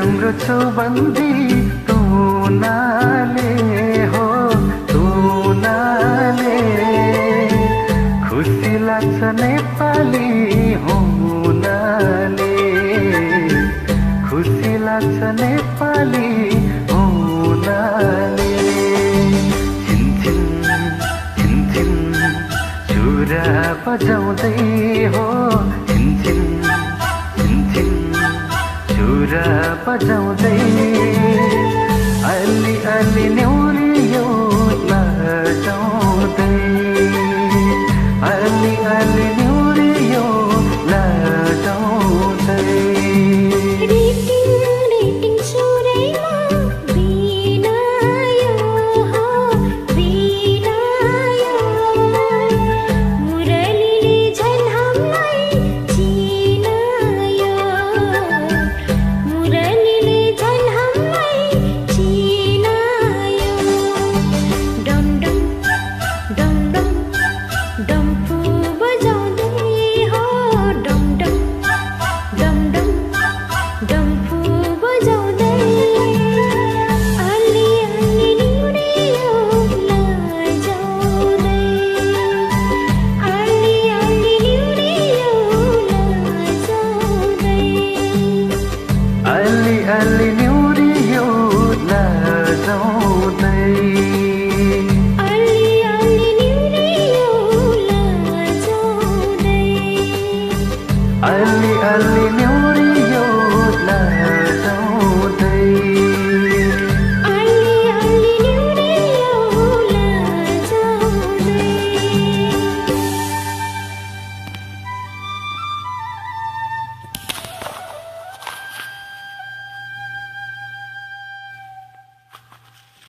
तिम्रो चौबन्दी तुनाले हो तुनाले खुसी लाग्छ नेपाली हुनाले खुसी लाग्छ नेपाली हुनाले छिनछिन छिनछिन चुरा बजाउँदै हो छिनछिन छिनछिन चुरा बजाउँदै अलि अलि न्याउरियो लजाउँदै अलि अलि न्याउरियो लजाउँदै अलि न्याउरियो लजाउँदै अलि अलि न्याउरियो लजाउँदै अलि अलि